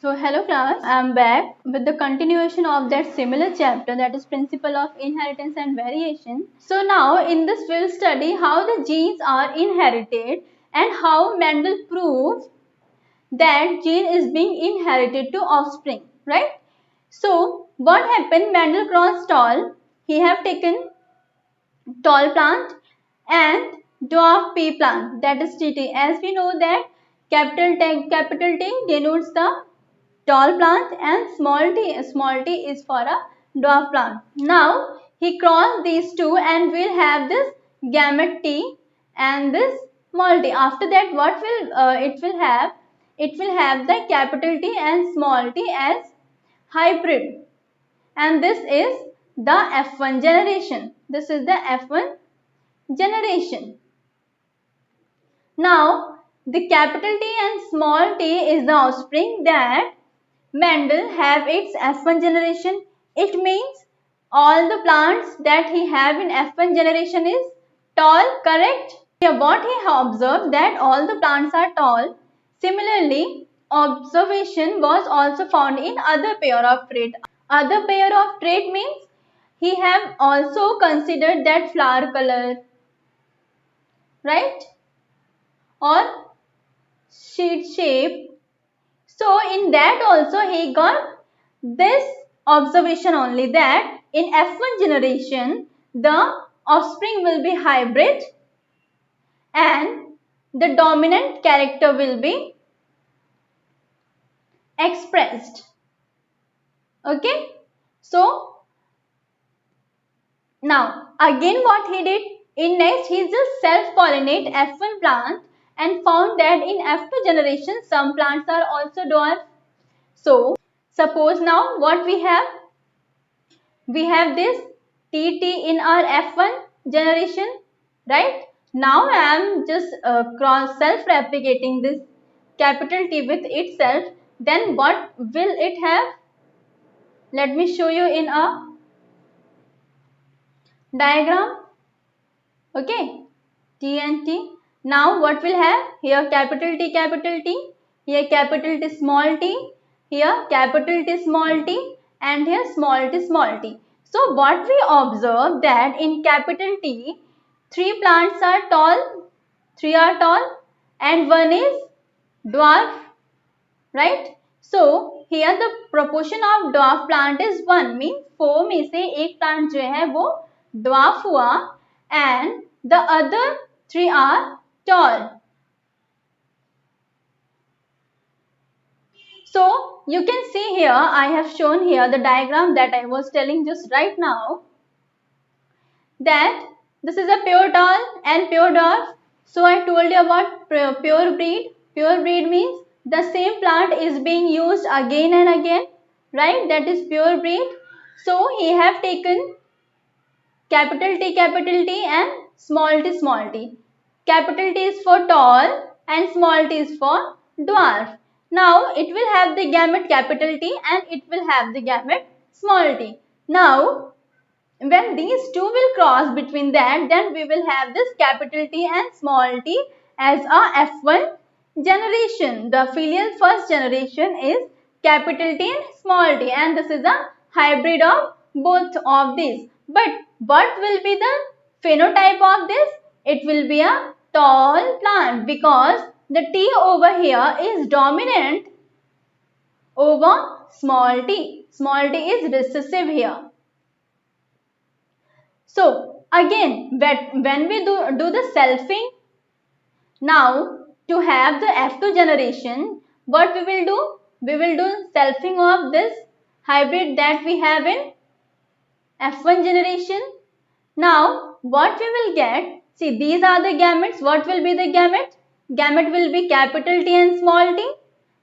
So hello class, I am back with the continuation of that similar chapter, that is principle of inheritance and variation. So now in this we will study how the genes are inherited and how Mendel proved that gene is being inherited to offspring, right? So what happened? Mendel crossed tall. He have taken tall plant and dwarf pea plant, that is TT. As we know that capital T denotes the tall plant and small t is for a dwarf plant. Now he crossed these two and we'll have this gamete T and this small t. After that what will it will have? It will have the capital T and small t as hybrid, and this is the F1 generation. This is the F1 generation. Now the capital T and small t is the offspring that Mendel have its F1 generation. It means all the plants that he have in F1 generation is tall, correct? Here what he observed that all the plants are tall. Similarly, observation was also found in other pair of trait. Other pair of trait means he have also considered that flower color, right? Or seed shape. So in that also he got this observation only, that in F1 generation the offspring will be hybrid and the dominant character will be expressed. Okay. So now again what he did, in next he just self-pollinate F1 plant and found that in F2 generation some plants are also dwarf. So suppose now what we have? We have this TT in our F1 generation, right? Now I am just cross self-replicating this capital T with itself. Then what will it have? Let me show you in a diagram. Okay, T and T. Now what will have? Here capital T, here capital T, small t, here capital T, small t, and here small t. So what we observe that in capital T, 3 plants are tall, 3 are tall and 1 is dwarf, right? So here the proportion of dwarf plant is 1, means 4 में से एक plant जो है वो dwarf हुआ and the other 3 are tall. So you can see here, I have shown here the diagram that I was telling just right now, that this is a pure tall and pure dwarf. So I told you about pure breed. Pure breed means the same plant is being used again and again, right? That is pure breed. So he have taken capital T and small t. Capital T is for tall and small t is for dwarf. Now it will have the gamete capital T and it will have the gamete small t. Now when these two will cross between that, then we will have this capital T and small t as a F1 generation. The filial first generation is capital T and small t, and this is a hybrid of both of these. But what will be the phenotype of this? It will be a tall plant because the T over here is dominant over small t. Small t is recessive here. So again, when we do the selfing, now to have the F2 generation, what we will do? We will do selfing of this hybrid that we have in F1 generation. Now what we will get? See, these are the gametes. What will be the gamete? Gamete will be capital T and small t,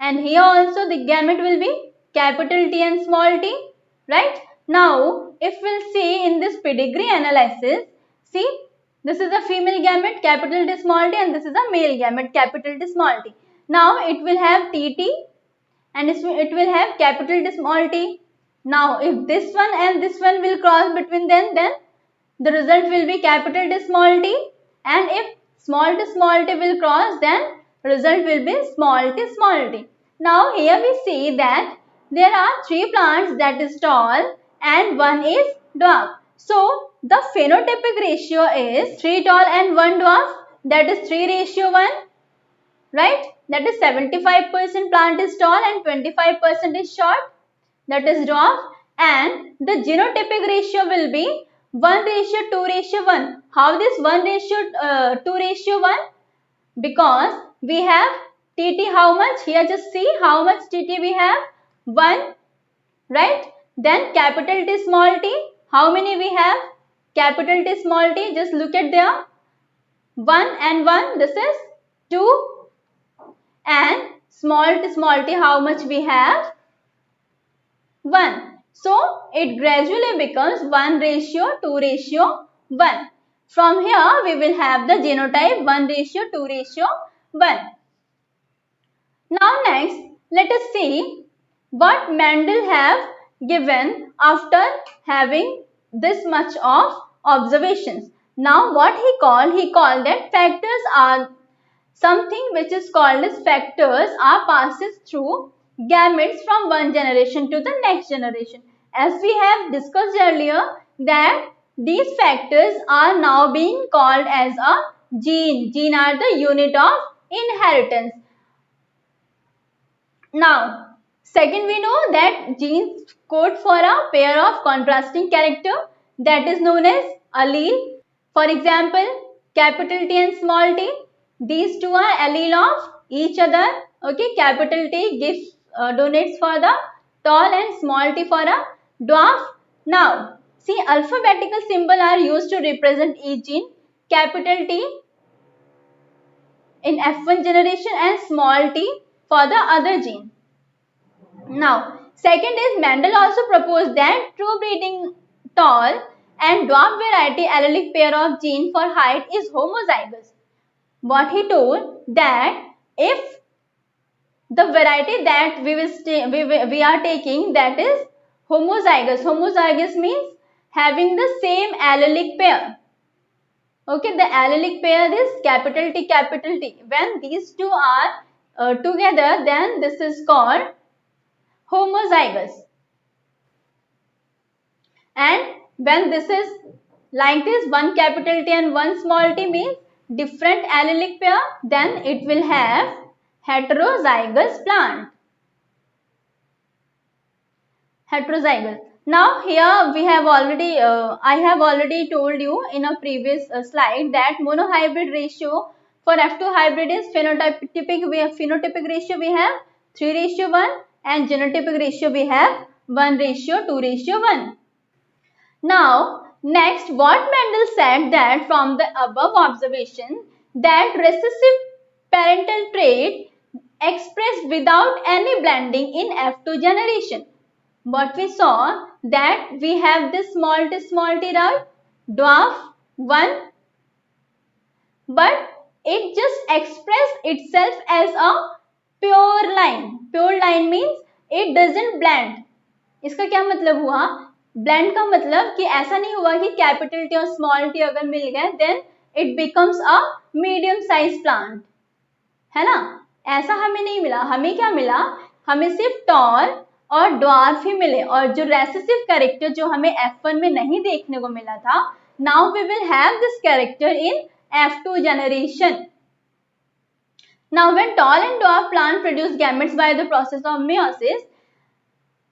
and here also the gamete will be capital T and small t, right? Now if we'll see in this pedigree analysis, see, this is a female gamete capital T small t and this is a male gamete capital T small t. Now it will have TT and it will have capital T small t. Now if this one and this one will cross between them, then the result will be capital T small t, and if small t will cross, then result will be small t. Now here we see that there are 3 plants that is tall and 1 is dwarf. So the phenotypic ratio is 3 tall and 1 dwarf, that is 3:1, right? That is 75% plant is tall and 25% is short, that is dwarf, and the genotypic ratio will be 1:2:1. How this 1:2:1? Because we have TT how much? Here just see how much TT we have, 1, right? Then capital T small t, how many we have? Capital T small t, just look at there, 1 and 1, this is 2, and small t how much we have? 1. So it gradually becomes 1:2:1. From here we will have the genotype 1:2:1. Now next let us see what Mendel have given after having this much of observations. Now what he called that factors are something which is called as factors are passes through gametes from one generation to the next generation. As we have discussed earlier that these factors are now being called as a gene. Gene are the unit of inheritance. Now, second we know that genes code for a pair of contrasting character that is known as allele. For example, capital T and small t. These two are allele of each other. Okay, capital T gives donates for the tall and small t for a dwarf. Now, see alphabetical symbol are used to represent each gene. Capital T in F1 generation and small t for the other gene. Now, second is Mendel also proposed that true breeding tall and dwarf variety allelic pair of gene for height is homozygous. What he told that if the variety that we are taking that is homozygous. Homozygous means having the same allelic pair. Okay, the allelic pair is capital T, capital T. When these two are together, then this is called homozygous. And when this is like this, one capital T and one small t means different allelic pair, then it will have heterozygous plant. Heterozygous. Now here we have already, I have already told you in a previous slide that monohybrid ratio for F2 hybrid is phenotypic ratio we have 3:1 and genotypic ratio we have 1:2:1. Now next what Mendel said that from the above observation that recessive parental trait expressed without any blending in F2 generation. What we saw that we have this small t right, dwarf 1, but it just expressed itself as a pure line. Pure line means it doesn't blend. इसका क्या मतलब हुआ? Blend का मतलब कि ऐसा नहीं हुआ कि कैपिटल टी और स्मॉल टी अगर मिल गए then it becomes a medium size plant, है ना? ऐसा हमें नहीं मिला. हमें क्या मिला? हमें सिर्फ टॉल और ड्वार्फ ही मिले. और जो रेसेसिव कैरेक्टर जो हमें F1 में नहीं देखने को मिला था, now we will have this character in F2 generation. Now when tall and dwarf plant produce gametes by the process of meiosis,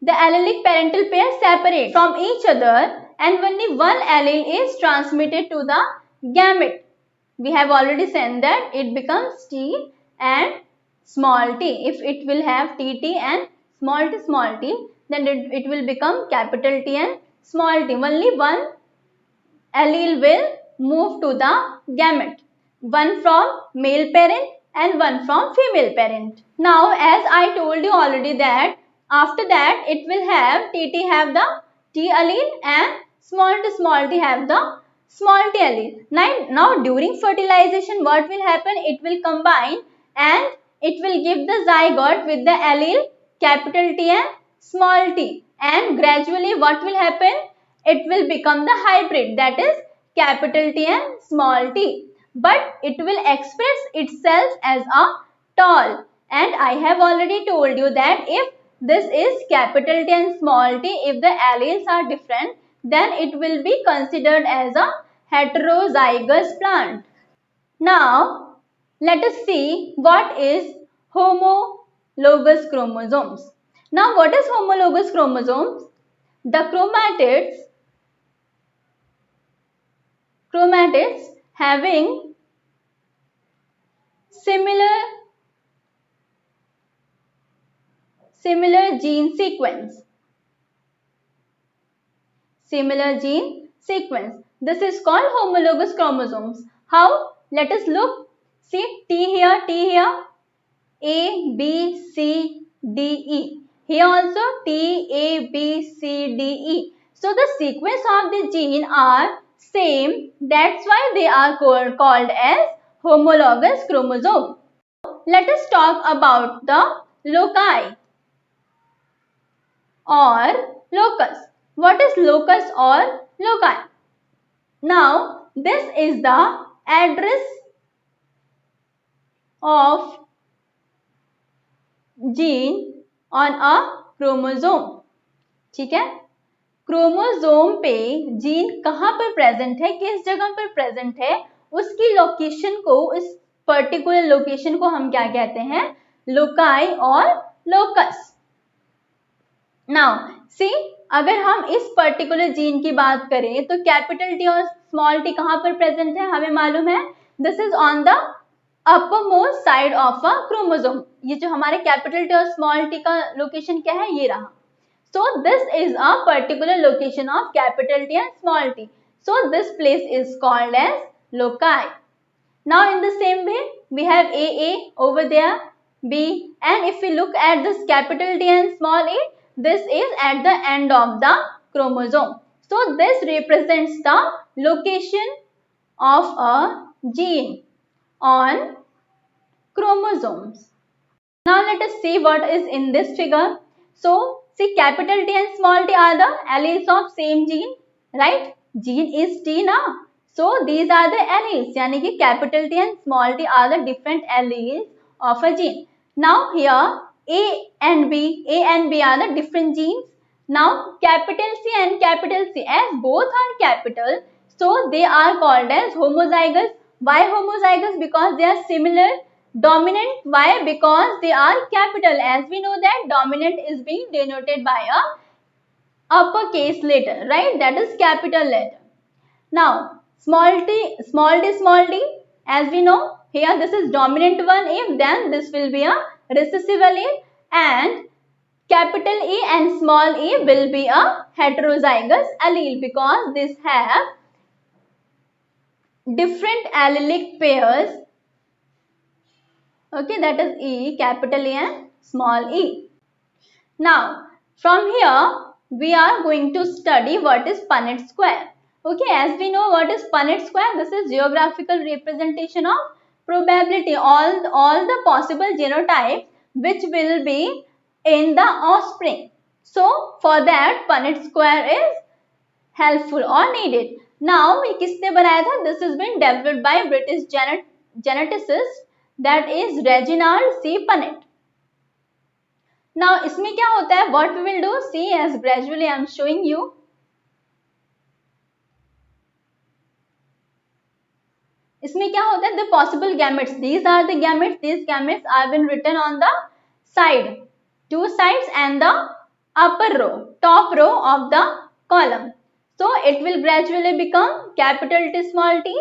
the allelic parental pair separate from each other and only one allele is transmitted to the gamete. We have already said that it becomes T and small t. If it will have TT and small t, then it will become capital T and small t. Only one allele will move to the gamete. One from male parent and one from female parent. Now as I told you already that after that it will have TT have the T allele and small t have the small t allele. Now during fertilization what will happen? It will combine and it will give the zygote with the allele capital T and small t, and gradually what will happen? It will become the hybrid, that is capital T and small t, but it will express itself as a tall. And I have already told you that if this is capital T and small t, if the alleles are different, then it will be considered as a heterozygous plant. Now, let us see what is homologous chromosomes. Now, what is homologous chromosomes? The chromatids having similar gene sequence. This is called homologous chromosomes. How? Let us look. See, T here, A, B, C, D, E. Here also T, A, B, C, D, E. So the sequence of the gene are same. That's why they are called as homologous chromosome. Let us talk about the loci or locus. What is locus or loci? Now, this is the address of gene on a chromosome. ठीक है, chromosome पे gene कहाँ पर present है, किस जगह पर present है, उसकी लोकेशन को, इस पर्टिकुलर लोकेशन को हम क्या कहते हैं, लोकाई और लोकस. नाउ सी, अगर हम इस पर्टिकुलर जीन की बात करें तो कैपिटल टी और स्मॉल टी कहाँ पर प्रेजेंट है, हमें मालूम है, this is on the uppermost side of a chromosome. ये जो हमारे कैपिटल टी और स्मॉल टी का लोकेशन क्या है, ये रहा. So this is a particular location of capital T and small t. So this place is called as loci. Now in the same way, we have AA over there, B, and if we look at this capital T and small a, this is at the end of the chromosome. So this represents the location of a gene on chromosomes. Now let us see what is in this figure. So see, capital T and small t are the alleles of same gene, right? Gene is T now. So these are the alleles. यानी कि capital T and small t are the different alleles of a gene. Now here A and B are the different genes. Now capital C and capital C, as both are capital, so they are called as homozygous. Why homozygous? Because they are similar. Dominant, why? Because they are capital. As we know that dominant is being denoted by a uppercase letter, right? That is capital letter. Now, small t, as we know, here this is dominant one if, then this will be a recessive allele, and capital E and small e will be a heterozygous allele because these have different allelic pairs. Okay, that is E, capital E and small e. Now, from here, we are going to study what is Punnett square. Okay, as we know what is Punnett square, this is geographical representation of probability, all the possible genotypes which will be in the offspring. So, for that, Punnett square is helpful or needed. Now, ये किसने बनाया था? This has been developed by British geneticist, that is Reginald C. Punnett. Now, इसमें क्या होता है? What we will do? See, as gradually I am showing you. इसमें क्या होता है? The possible gametes. These are the gametes. These gametes are been written on the side, two sides and the upper row, top row of the column. So it will gradually become capital T small t,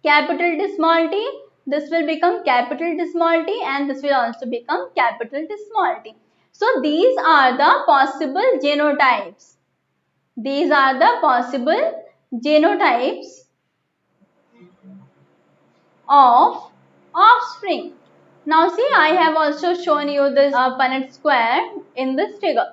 capital T small t. This will become capital T small t, and this will also become capital T small t. So these are the possible genotypes. These are the possible genotypes of offspring. Now see, I have also shown you this Punnett square in this figure.